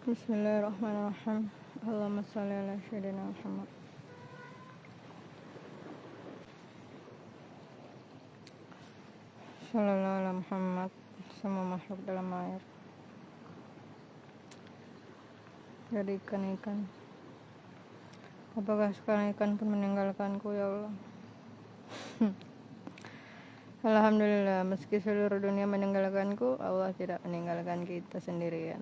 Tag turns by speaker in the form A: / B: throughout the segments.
A: Bismillahirrahmanirrahim. Allahumma sholli ala sayyidina Muhammad. Sallallahu ala Muhammad. Semua makhluk dalam air, dari ikan-ikan. Apakah sekarang ikan pun meninggalkanku, ya Allah? Alhamdulillah, meski seluruh dunia meninggalkanku, Allah tidak meninggalkan kita sendirian.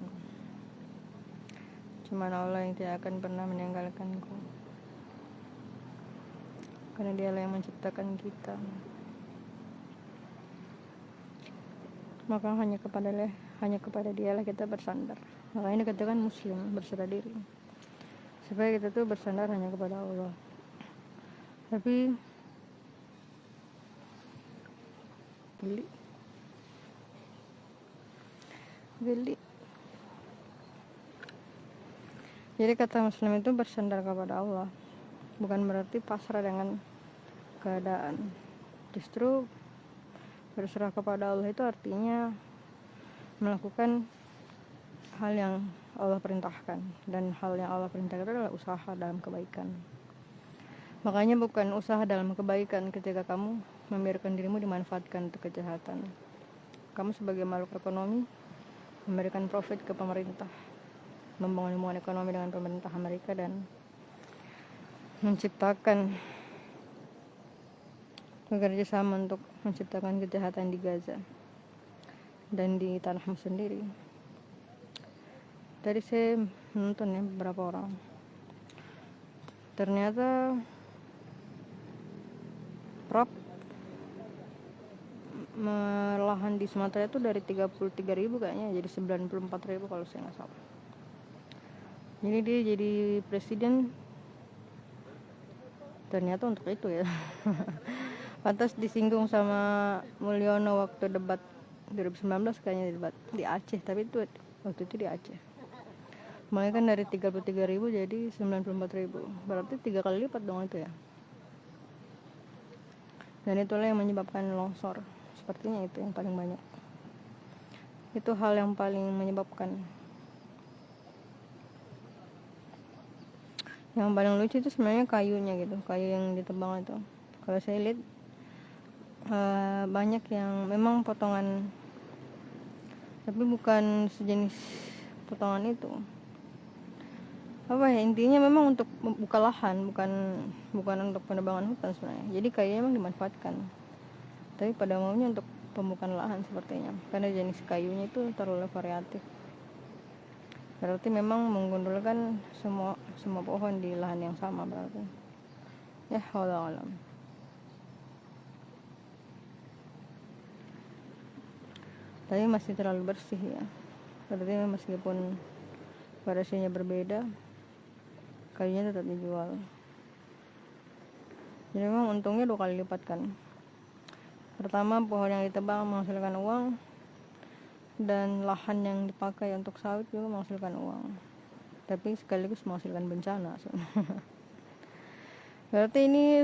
A: Cuman Allah yang tidak akan pernah meninggalkanku, karena Dialah yang menciptakan kita. Maka hanya kepada Dialah kita bersandar. Makanya dikatakan muslim, berserah diri, supaya kita tuh bersandar hanya kepada Allah. Tapi geli. Jadi kata muslim itu bersandar kepada Allah, bukan berarti pasrah dengan keadaan. Justru berserah kepada Allah itu artinya melakukan hal yang Allah perintahkan, dan hal yang Allah perintahkan itu adalah usaha dalam kebaikan. Makanya bukan usaha dalam kebaikan ketika kamu membiarkan dirimu dimanfaatkan untuk kejahatan. Kamu sebagai makhluk ekonomi memberikan profit ke pemerintah, membangun hubungan ekonomi dengan pemerintah Amerika, dan menciptakan bekerja sama untuk menciptakan kejahatan di Gaza dan di tanahmu sendiri. Tadi saya menonton ya beberapa orang, ternyata prop lahan di Sumatera itu dari 33.000 kayaknya jadi 94.000 kalau saya nggak salah. Jadi dia jadi presiden ternyata untuk itu ya. Pantas disinggung sama Mulyono waktu debat 2019 kayaknya, debat di Aceh, tapi itu waktu itu di Aceh. Mulai kan dari 33.000 jadi 94.000, berarti 3 kali lipat dong itu ya. Dan itulah yang menyebabkan longsor. Sepertinya itu yang paling banyak. Itu hal yang paling menyebabkan. Yang paling lucu itu sebenarnya kayunya gitu, kayu yang ditebang itu. Kalau saya lihat banyak yang memang potongan, tapi bukan sejenis potongan itu. Apa ya, intinya memang untuk membuka lahan, bukan untuk penebangan hutan sebenarnya. Jadi kayunya memang dimanfaatkan, tapi pada umumnya untuk pembukaan lahan sepertinya, karena jenis kayunya itu terlalu variatif. Berarti memang menggundulkan semua pohon di lahan yang sama berarti. Ya, wallahu alam. Tapi masih terlalu bersih ya. Berarti meskipun variasinya berbeda, kayunya tetap dijual. Jadi memang untungnya 2 kali lipat kan. Pertama, pohon yang ditebang menghasilkan uang, dan lahan yang dipakai untuk sawit juga menghasilkan uang, tapi sekaligus menghasilkan bencana. Berarti ini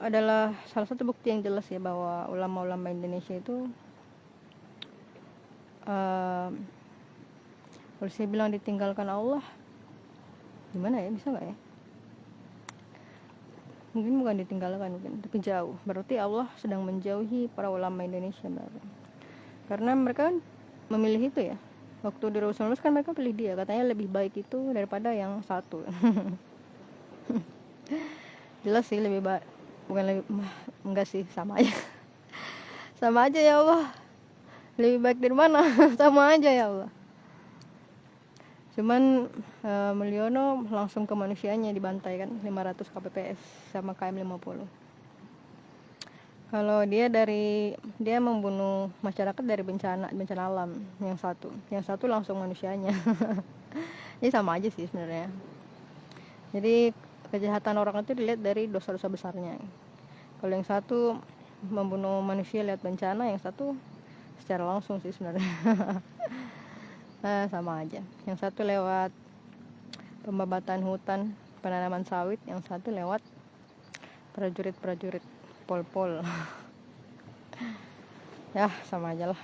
A: adalah salah satu bukti yang jelas ya bahwa ulama-ulama Indonesia itu kalau saya bilang ditinggalkan Allah, gimana ya, bisa nggak ya? Mungkin bukan ditinggalkan, tapi jauh. Berarti Allah sedang menjauhi para ulama Indonesia berarti. Karena mereka kan memilih itu ya. Waktu di 2019 kan mereka pilih dia, katanya lebih baik itu daripada yang satu. Jelas sih lebih baik, bukan lebih, enggak sih, sama aja. Sama aja ya Allah. Lebih baik dari mana? Sama aja ya Allah. Cuman Mulyono langsung ke manusianya dibantai kan, 500 kpps sama KM 50. Kalau dia membunuh masyarakat dari bencana alam yang satu langsung manusianya. Jadi sama aja sih sebenarnya. Jadi kejahatan orang itu dilihat dari dosa-dosa besarnya. Kalau yang satu membunuh manusia lihat bencana, yang satu secara langsung sih sebenarnya. Nah, sama aja. Yang satu lewat pembabatan hutan, penanaman sawit, yang satu lewat prajurit-prajurit pol-pol. Ya, sama aja lah.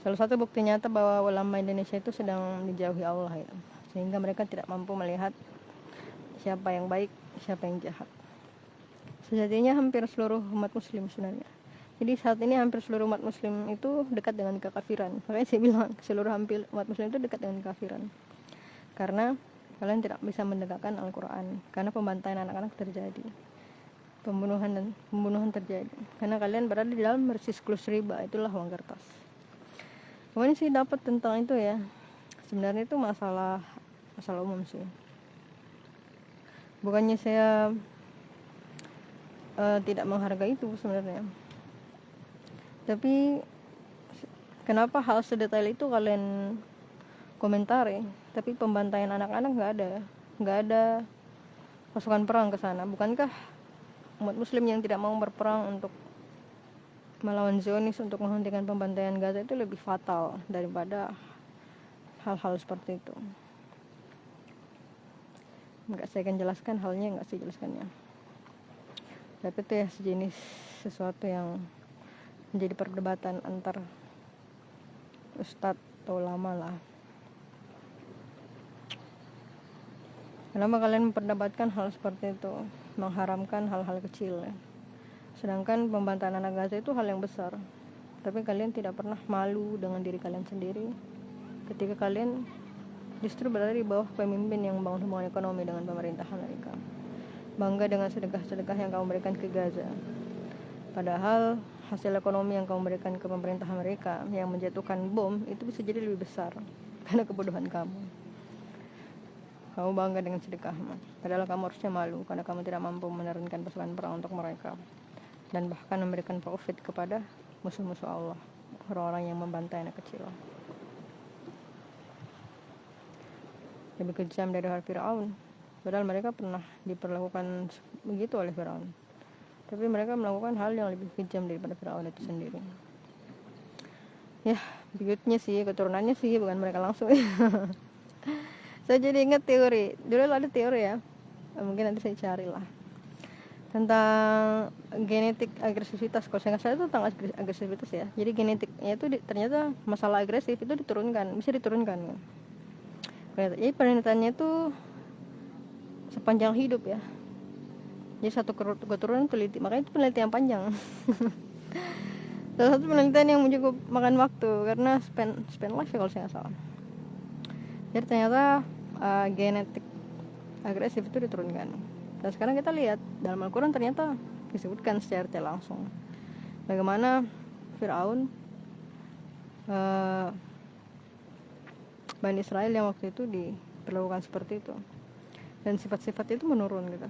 A: Salah satu bukti nyata bahwa ulama Indonesia itu sedang dijauhi Allah ya, sehingga mereka tidak mampu melihat siapa yang baik, siapa yang jahat. Sejatinya hampir seluruh umat muslim sebenarnya. Jadi saat ini hampir seluruh umat muslim itu dekat dengan kekafiran. Makanya saya bilang seluruh hampir umat muslim itu dekat dengan kekafiran. Karena kalian tidak bisa menegakkan Al-Quran, karena pembantaian anak-anak terjadi, pembunuhan terjadi, karena kalian berada di dalam siklus riba, itulah uang kertas. Kemudian sih dapat tentang itu ya, sebenarnya itu masalah umum sih. Bukannya saya tidak menghargai itu sebenarnya, tapi kenapa hal sedetail itu kalian komentari, tapi pembantaian anak-anak nggak ada pasukan perang ke sana? Bukankah umat muslim yang tidak mau berperang untuk melawan Zionis, untuk menghentikan pembantaian Gaza itu lebih fatal daripada hal-hal seperti itu? Nggak saya akan jelaskan halnya, nggak saya jelaskannya. Tapi itu ya sejenis sesuatu yang menjadi perdebatan antar ustadz atau ulama lah. Kenapa kalian memperdebatkan hal seperti itu, mengharamkan hal-hal kecil ya? Sedangkan pembantaian anak Gaza itu hal yang besar. Tapi kalian tidak pernah malu dengan diri kalian sendiri ketika kalian justru berada di bawah pemimpin yang membangun hubungan ekonomi dengan pemerintah Amerika. Bangga dengan sedekah-sedekah yang kamu berikan ke Gaza. Padahal hasil ekonomi yang kamu berikan ke pemerintah Amerika yang menjatuhkan bom itu bisa jadi lebih besar karena kebodohan kamu. Kamu bangga dengan sedekahmu, padahal kamu harusnya malu karena kamu tidak mampu menurunkan pasukan perang untuk mereka, dan bahkan memberikan profit kepada musuh-musuh Allah, orang-orang yang membantai anak kecil. Lebih kejam dari Fir'aun, padahal mereka pernah diperlakukan begitu oleh Fir'aun, tapi mereka melakukan hal yang lebih kejam daripada Fir'aun itu sendiri. Ya, buyutnya sih, keturunannya sih, bukan mereka langsung. Saya jadi ingat teori, dulu ada teori ya, mungkin nanti saya cari lah, tentang genetik agresivitas. Kalau saya nggak salah itu tentang agresivitas ya. Jadi genetiknya itu ternyata masalah agresif itu bisa diturunkan ya. Jadi penelitiannya itu sepanjang hidup ya. Jadi satu keturunan teliti, makanya itu penelitian panjang. Salah satu penelitian yang cukup makan waktu karena span life ya kalau saya nggak salah. Jadi ternyata genetik agresif itu diturunkan. Dan sekarang kita lihat dalam Al-Quran ternyata disebutkan secara tidak langsung bagaimana Fir'aun, Bani Israel yang waktu itu diperlakukan seperti itu, dan sifat-sifat itu menurun gitu.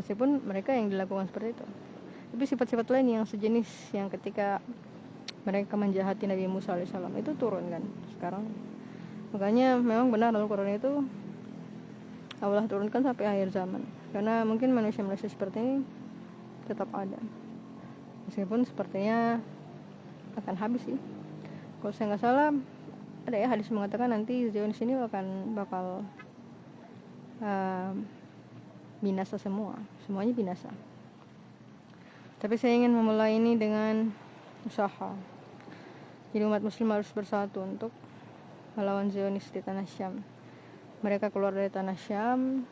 A: Meskipun mereka yang dilakukan seperti itu, tapi sifat-sifat lain yang sejenis yang ketika mereka menjahati Nabi Musa alaihissalam itu turun kan sekarang. Makanya memang benar Al-Quran itu Allah turunkan sampai akhir zaman, karena mungkin manusia-manusia seperti ini tetap ada, meskipun sepertinya akan habis sih. Kalau saya nggak salah ada ya hadis mengatakan nanti Zionis ini bakal binasa semuanya binasa. Tapi saya ingin memulai ini dengan usaha. Jadi umat muslim harus bersatu untuk melawan Zionis di tanah Syam. Mereka keluar dari tanah Syam,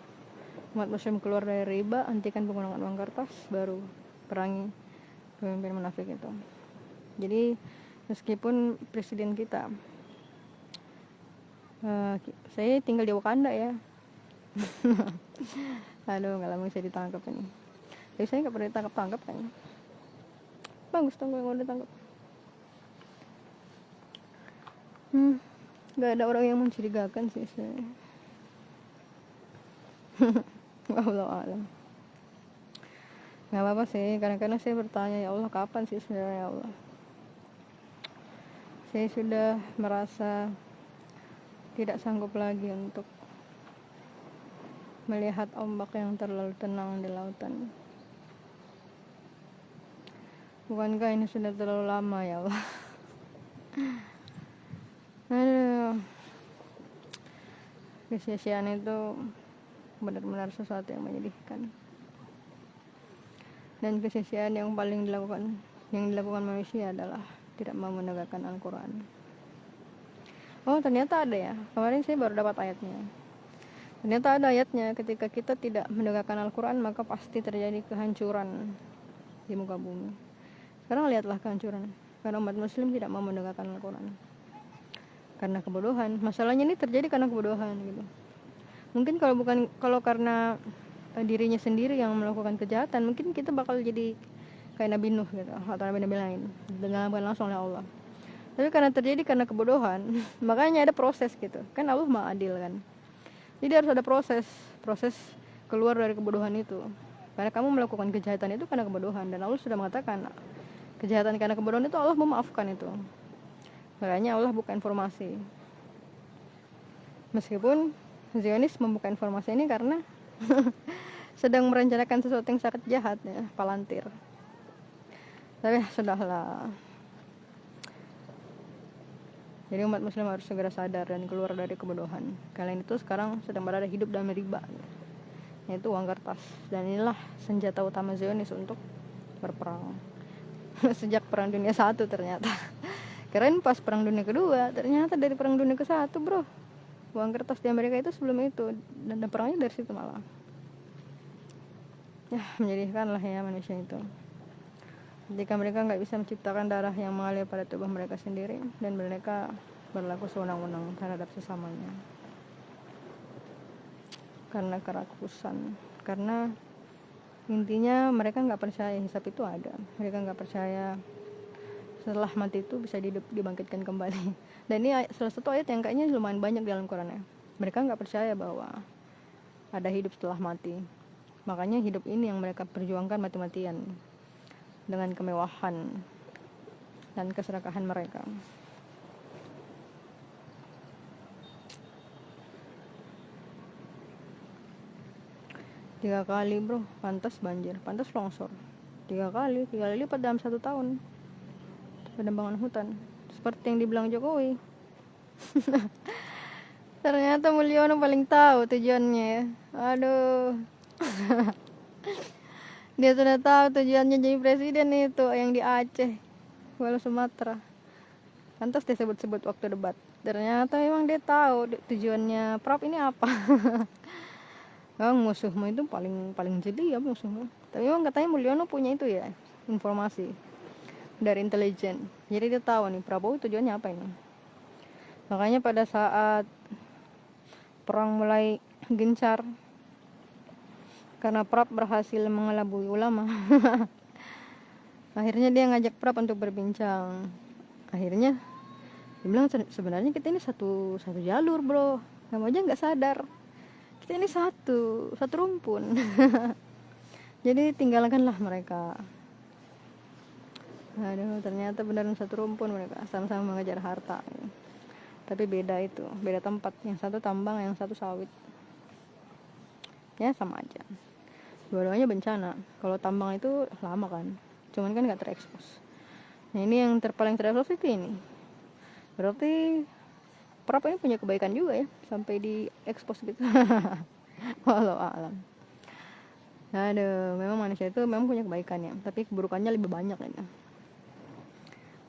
A: umat muslim keluar dari riba, hentikan penggunaan uang kertas, baru perangi pemimpin munafik itu. Jadi meskipun presiden kita, saya tinggal di Wakanda ya. Aduh, nggak lama saya ditangkap ini. Tapi saya nggak pernah ditangkap kan. Bagus dong yang udah ditangkap. Nggak ada orang yang mencurigakan sih saya. Wallahu a'lam. Nggak apa-apa sih, kadang-kadang saya bertanya, ya Allah kapan sih sebenarnya ya Allah. Saya sudah merasa tidak sanggup lagi untuk melihat ombak yang terlalu tenang di lautan. Bukankah ini sudah terlalu lama ya Allah? Aduh, kesia-siaan itu benar-benar sesuatu yang menyedihkan. Dan kesia-siaan yang paling dilakukan manusia adalah tidak mau menegakkan Al-Quran. Oh ternyata ada ya, kemarin saya baru dapat ayatnya. Ternyata ada ayatnya, ketika kita tidak menegakkan Al-Quran maka pasti terjadi kehancuran di muka bumi. Sekarang lihatlah kehancuran, karena umat muslim tidak mau menegakkan Al-Quran, karena kebodohan. Masalahnya ini terjadi karena kebodohan gitu. Mungkin kalau karena dirinya sendiri yang melakukan kejahatan, mungkin kita bakal jadi kayak Nabi Nuh gitu, atau Nabi lain, ditenggelamkan langsung oleh Allah. Tapi karena terjadi karena kebodohan, makanya ada proses gitu. Kan Allah Maha Adil kan. Jadi harus ada proses keluar dari kebodohan itu. Karena kamu melakukan kejahatan itu karena kebodohan, dan Allah sudah mengatakan kejahatan karena kebodohan itu Allah memaafkan itu. Makanya Allah buka informasi. Meskipun Zionis membuka informasi ini karena sedang merencanakan sesuatu yang sangat jahat ya, palantir. Tapi sudahlah. Jadi umat muslim harus segera sadar dan keluar dari kebodohan. Kalian itu sekarang sedang berada hidup dalam riba, yaitu uang kertas. Dan inilah senjata utama Zionis untuk berperang. Sejak perang dunia 1 ternyata. Keren pas perang dunia kedua, ternyata dari perang dunia ke-1 bro. Uang kertas di Amerika itu sebelum itu, dan perangnya dari situ malah. Ya menyedihkan lah ya manusia itu. Jika mereka nggak bisa menciptakan darah yang mengalir pada tubuh mereka sendiri, dan mereka berlaku sewenang-wenang terhadap sesamanya karena kerakusan. Karena intinya mereka nggak percaya hisab itu ada. Mereka nggak percaya setelah mati itu bisa dibangkitkan kembali. Dan ini salah satu ayat yang kayaknya lumayan banyak di dalam Quran ya. Mereka nggak percaya bahwa ada hidup setelah mati. Makanya hidup ini yang mereka perjuangkan mati-matian dengan kemewahan dan keserakahan mereka. Tiga kali bro, pantas banjir, pantas longsor. 3 kali lipat dalam 1 tahun penebangan hutan, seperti yang dibilang Jokowi. Ternyata Mulyono paling tahu tujuannya ya. Aduh. Dia sudah tahu tujuannya jadi presiden itu yang di Aceh, Kuala Sumatera. Pantas dia sebut-sebut waktu debat. Ternyata memang dia tahu tujuannya Prap ini apa. Musuhmu itu paling jeli ya musuhmu. Tapi memang katanya Mulyono punya itu ya, informasi dari intelijen. Jadi dia tahu nih Prabowo tujuannya apa ini. Makanya pada saat perang mulai gencar, karena Prap berhasil mengelabui ulama, akhirnya dia ngajak Prap untuk berbincang. Akhirnya dia bilang sebenarnya kita ini satu jalur bro, kamu aja nggak sadar, kita ini satu rumpun. Jadi tinggalkanlah mereka. Aduh, ternyata benar satu rumpun mereka, sama-sama mengejar harta. Tapi beda itu, beda tempat. Yang satu tambang, yang satu sawit. Ya sama aja. Dua-duanya bencana. Kalau tambang itu lama kan, cuman kan nggak terekspos. Nah ini yang paling terekspos itu ini. Berarti Prap ini punya kebaikan juga ya, sampai diekspos gitu. Walau alam. Aduh, memang manusia itu memang punya kebaikannya, tapi keburukannya lebih banyak ya.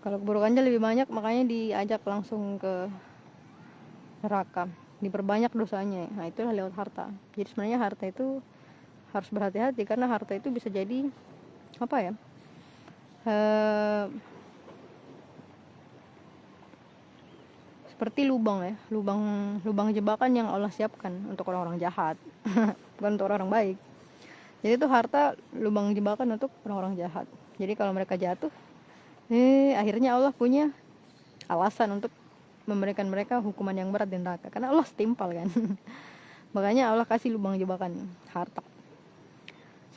A: Kalau keburukannya lebih banyak, makanya diajak langsung ke neraka, diperbanyak dosanya. Nah itulah lewat harta. Jadi sebenarnya harta itu harus berhati-hati, karena harta itu bisa jadi apa ya, seperti lubang ya, lubang jebakan yang Allah siapkan untuk orang-orang jahat. Bukan untuk orang-orang baik. Jadi itu harta lubang jebakan untuk orang-orang jahat. Jadi kalau mereka jatuh, akhirnya Allah punya alasan untuk memberikan mereka hukuman yang berat di neraka, karena Allah setimpal kan. Makanya Allah kasih lubang jebakan harta,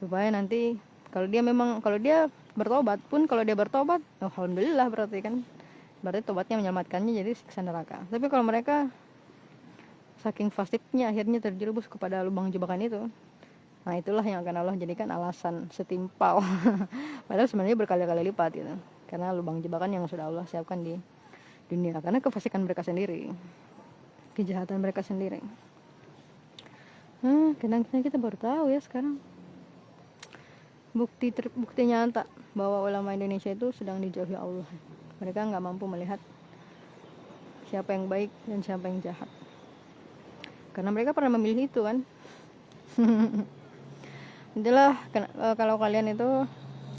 A: supaya nanti kalau dia bertobat pun, kalau dia bertobat, alhamdulillah berarti tobatnya menyelamatkannya jadi siksa neraka. Tapi kalau mereka saking fasidnya akhirnya terjerumus kepada lubang jebakan itu, nah itulah yang akan Allah jadikan alasan setimpal. Padahal sebenarnya berkali-kali lipat gitu, karena lubang jebakan yang sudah Allah siapkan di dunia, karena kefasikan mereka sendiri, kejahatan mereka sendiri. Kadang-kadang kita baru tahu ya sekarang bukti nyata bahwa ulama Indonesia itu sedang dijauhi Allah. Mereka nggak mampu melihat siapa yang baik dan siapa yang jahat, karena mereka pernah memilih itu kan. Itulah kalau kalian itu,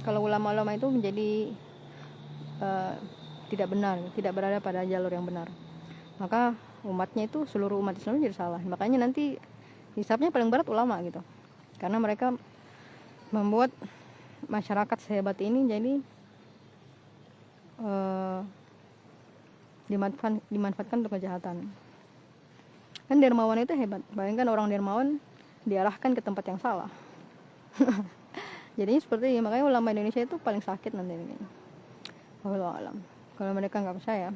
A: kalau ulama-ulama itu menjadi tidak benar, tidak berada pada jalur yang benar, maka umatnya itu, seluruh umat Islam jadi salah. Makanya nanti hisabnya paling berat ulama gitu, karena mereka membuat masyarakat sehebat ini jadi dimanfaatkan untuk kejahatan. Kan dermawan itu hebat, bayangkan orang dermawan diarahkan ke tempat yang salah. Jadinya seperti ini. Makanya ulama Indonesia itu paling sakit nanti ini. Wallahu alam. Kalau mereka nggak percaya,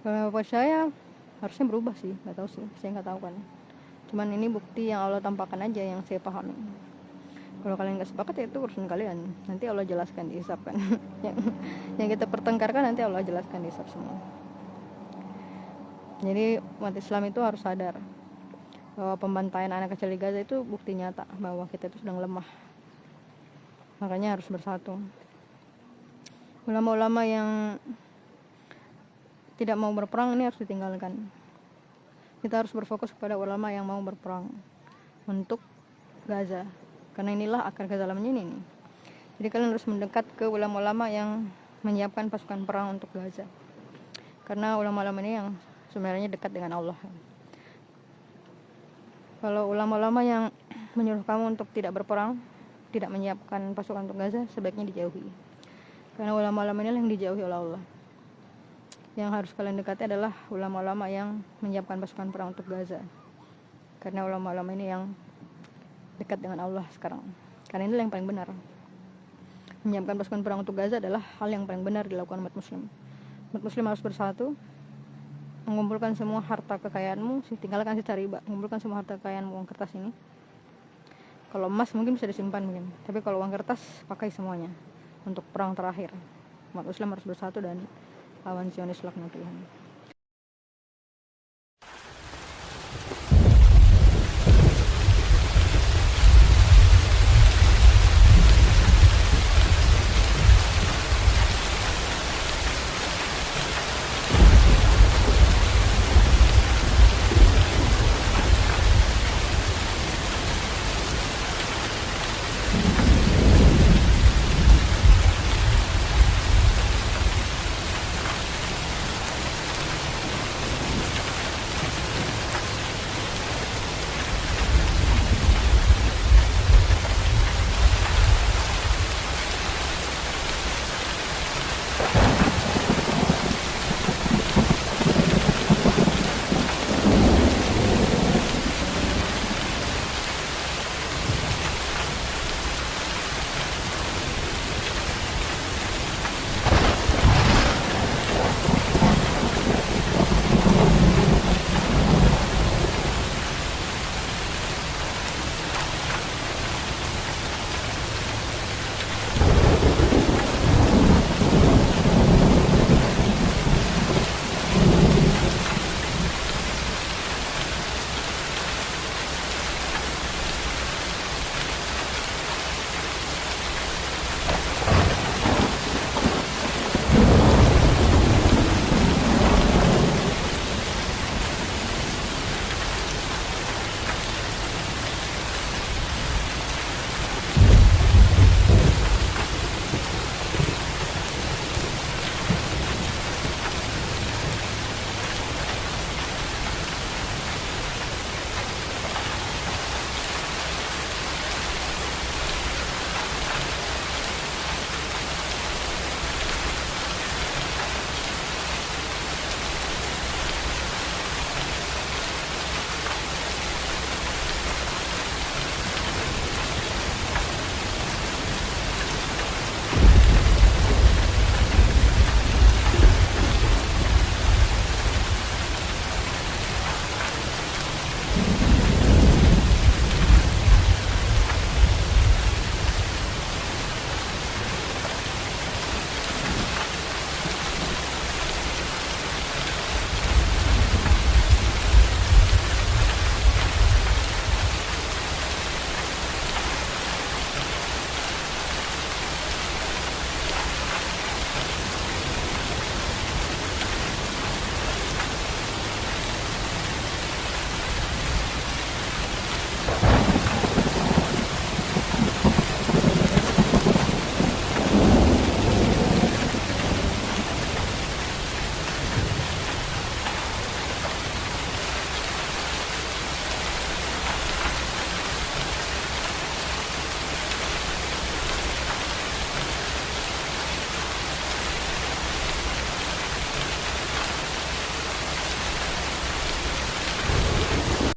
A: kalau percaya harusnya berubah sih, nggak tahu sih, saya nggak tahu kan. Cuman ini bukti yang Allah tampakkan aja yang saya pahami. Kalau kalian nggak sepakat ya itu urusan kalian, nanti Allah jelaskan di hisab kan. yang kita pertengkarkan nanti Allah jelaskan di hisab semua. Jadi umat Islam itu harus sadar bahwa pembantaian anak kecil di Gaza itu bukti nyata bahwa kita itu sedang lemah. Makanya harus bersatu. Ulama-ulama yang tidak mau berperang ini harus ditinggalkan. Kita harus berfokus kepada ulama yang mau berperang untuk Gaza, karena inilah akar kezalimannya ini. Jadi kalian harus mendekat ke ulama-ulama yang menyiapkan pasukan perang untuk Gaza, karena ulama-ulama ini yang sebenarnya dekat dengan Allah. Kalau ulama-ulama yang menyuruh kamu untuk tidak berperang, tidak menyiapkan pasukan untuk Gaza, sebaiknya dijauhi, karena ulama-ulama ini yang dijauhi oleh Allah. Yang harus kalian dekati adalah ulama-ulama yang menyiapkan pasukan perang untuk Gaza, karena ulama-ulama ini yang dekat dengan Allah sekarang, karena inilah yang paling benar. Menyiapkan pasukan perang untuk Gaza adalah hal yang paling benar dilakukan umat muslim. Umat muslim harus bersatu, mengumpulkan semua harta kekayaanmu, tinggalkan sisa riba, mengumpulkan semua harta kekayaanmu. Uang kertas ini, kalau emas mungkin bisa disimpan mungkin, tapi kalau uang kertas pakai semuanya untuk perang terakhir. Umat muslim harus bersatu dan lawan Zionis laknatullah.